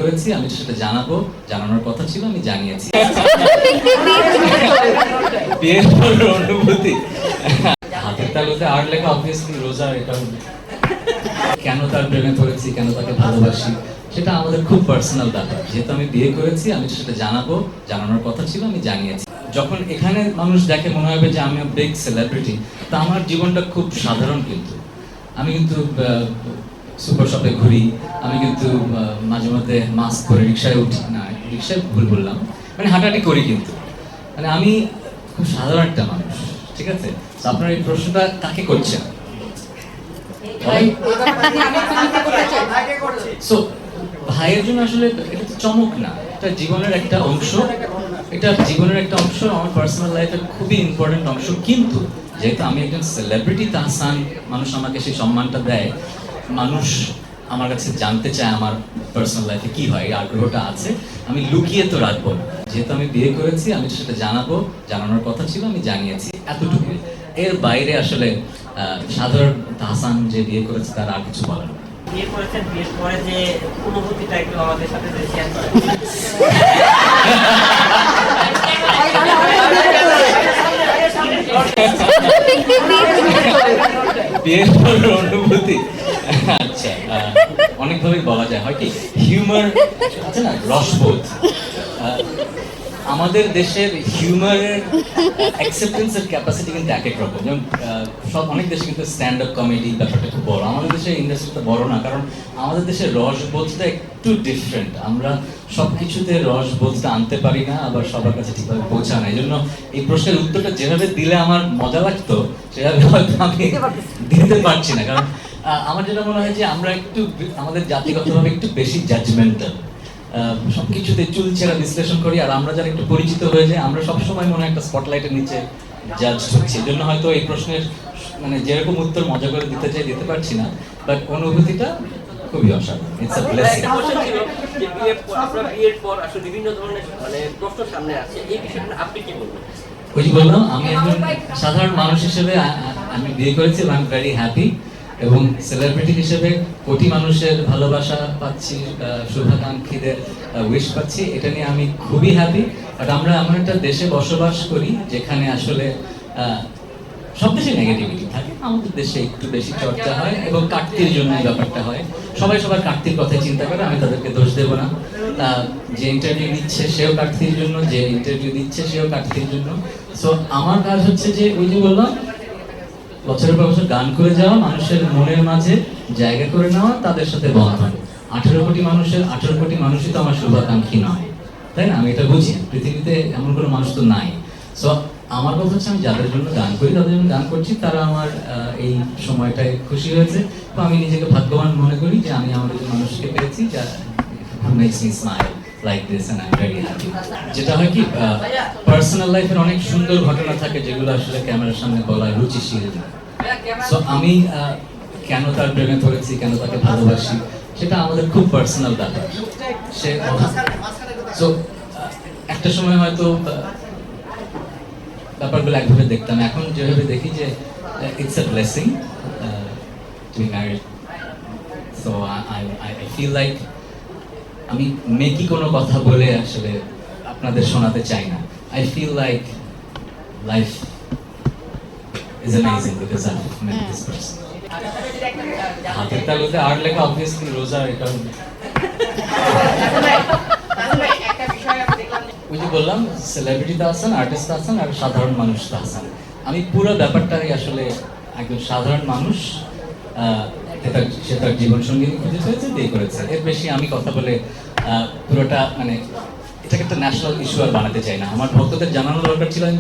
করেছি, আমি সেটা জানানোর কথা ছিল, আমি জানিয়েছি। বিয়ের পর অনুভূতি হাতের তালুতে আর লেখা অবভিয়াসলি রোজা, এটা কেন তার প্রেমে পড়েছি, কেন তাকে ভালোবাসি, সেটা আমাদের খুব পার্সোনাল ব্যাপার। যেহেতু আমি বিয়ে করেছি, আমি সেটা জানানোর কথা ছিল, আমি জানিয়েছি। যখন এখানে মানুষ দেখে মনে হবে যে আমি বিগ সেলিব্রিটি, তা আমার জীবনটা খুব সাধারণ। কিন্তু আমি কিন্তু সুপার শপে ঘুরি, আমি কিন্তু মাঝে মধ্যে মাস্ক পরে রিক্সায় উঠি, না রিক্সায় ভুল বললাম, মানে হাঁটাহাঁটি করি, কিন্তু মানে আমি খুব সাধারণ একটা মানুষ, ঠিক আছে? তো আপনার এই প্রশ্নটা কাকে করছেন? সো ভাইয়ের জন্য আসলে এটা তো চমক না, এটা জীবনের একটা অংশ, আমার পার্সোনাল লাইফের খুবই ইম্পর্টেন্ট অংশ। কিন্তু যেহেতু আমি একজন সেলিব্রিটি তাহসান, মানুষ আমাকে সেই সম্মানটা দেয়, মানুষ আমার কাছে জানতে চায় আমার পার্সোনাল লাইফে কি হয়, এই আগ্রহটা আছে, আমি লুকিয়ে তো রাখবো না। যেহেতু আমি বিয়ে করেছি, আমি সেটা জানানোর কথা ছিল, আমি জানিয়েছি, এতটুকু। এর বাইরে আসলে সাধারণ তাহসান যে বিয়ে করেছে তার আর কিছু বলার নেই। বিয়ে করেছেন, বিয়ের পরে যে অনুভূতিটা একটু আমাদের সাথে শেয়ার করেন। বিয়ের পর অনুভূতি, আচ্ছা, অনেকভাবেই বলা যায়। হয় কি, হিউমার আছে না, রসবোধ। আমাদের দেশের হিউমারের অ্যাকসেপ্টেন্সের ক্যাপাসিটি কিন্তু এক এক রকম। যেমন অনেক দেশে কিন্তু স্ট্যান্ড আপ কমেডি ব্যাপারটা খুব বড়, আমাদের দেশের ইন্ডাস্ট্রিটা বড় না, কারণ আমাদের দেশের রসবোধটা একটু ডিফারেন্ট। আমরা সব কিছুতে রসবোধটা আনতে পারি না, আবার সবার কাছে ঠিকভাবে পৌঁছা না। এই জন্য এই প্রশ্নের উত্তরটা যেভাবে দিলে আমার মজা লাগতো, সেভাবে হয়তো আমি দিতে পারছি না। কারণ আমার যেটা মনে হয় যে আমরা একটু আমাদের জাতিগতভাবে একটু বেশি জাজমেন্টাল, সবকিছুতে চুলচেরা বিশ্লেষণ করি। আর আমরা যারা একটু পরিচিত হয়ে যাই, আমরা সবসময় মনে হয় একটা স্পটলাইটের নিচে জাজ হচ্ছি। এই জন্য হয়তো এই প্রশ্নের মানে যেরকম উত্তর মজা করে দিতে চাই দিতে পারছি না, বাট অনুভূতিটা খুবই অসাধারণ। It's a blessing. আপনার বিয়ের পর আসলে বিভিন্ন ধরনের মানে প্রশ্ন সামনে আসছে, এই বিষয়টা আপনি কি বলবেন? ওই যে বললাম, আমি একজন সাধারণ মানুষ হিসেবে আমি বিয়ে করেছি, আই এম ভেরি হ্যাপি। এবং সেলিব্রিটি হিসেবে কোটি মানুষের ভালোবাসা পাচ্ছি, শুভাকাঙ্ক্ষীদের উইশ পাচ্ছি, এটা নিয়ে আমি খুবই হ্যাপি। বাট আমরা এমন একটা দেশে বসবাস করি যেখানে আসলে সব দেশে নেগেটিভিটি থাকে, আমাদের দেশে একটু বেশি চর্চা হয় এবং কাটতির জন্য এই ব্যাপারটা হয়। সবাই সবার কাটতির কথাই চিন্তা করে, আমি তাদেরকে দোষ দেবো না। যে ইন্টারভিউ নিচ্ছে সেও কাটতির জন্য, যে ইন্টারভিউ দিচ্ছে সেও কাটতির জন্য। সো আমার কাজ হচ্ছে যে ওই যে বললাম, বছরের পর বছর গান করে যাওয়া, মানুষের মনের মাঝে জায়গা করে নেওয়া, তাদের সাথে বন্ধন। 18 কোটি মানুষই তো আমার শুভাকাঙ্ক্ষী নয়, তাই না? আমি এটা বুঝি, পৃথিবীতে এমন কোনো মানুষ তো নাই। সো আমার কথা হচ্ছে, আমি যাদের জন্য গান করি, তাদের জন্য গান করছি, তারা আমার এই সময়টায় খুশি হয়েছে। তো আমি নিজেকে ভাগ্যবান মনে করি যে আমি আমার একজন মানুষকে পেয়েছি যা makes me smile like this and I'm very happy. যেটা হয় কি, পার্সোনাল লাইফের অনেক সুন্দর ঘটনা থাকে যেগুলো আসলে ক্যামেরার সামনে বলা রুচিশীল। সো আমি কেন তার প্রেমে পড়েছি, কেন তাকে ভালোবাসি, সেটা আমাদের খুব পার্সোনাল ব্যাপার। সো একটা সময় হয়তো ব্যাপারগুলো একভাবে দেখতাম, এখন যেভাবে দেখি যে it's a blessing to be married. So I feel like আমি মেকি কোনো কথা বলে আসলে আপনাদের শোনাতে চাই না। I feel like life is amazing because I met this person. হাতের তালুতে আর লেখা অবভিয়াসলি রোজা, এটা ওই যে বললাম, সেলিব্রিটি তাহসান, আর্টিস্ট তাহসান আর সাধারণ মানুষ তাহসান। আমি পুরো ব্যাপারটাই আসলে একজন সাধারণ মানুষ, সে তার জীবন সঙ্গী খুঁজে পেয়েছে, বিয়ে করেছে। এর বেশি আমি কথা বলে পুরোটা মানে এটাকে একটা ন্যাশনাল ইস্যু আর বানাতে চাই না। আমার ভক্তদের জানানো দরকার ছিল আমি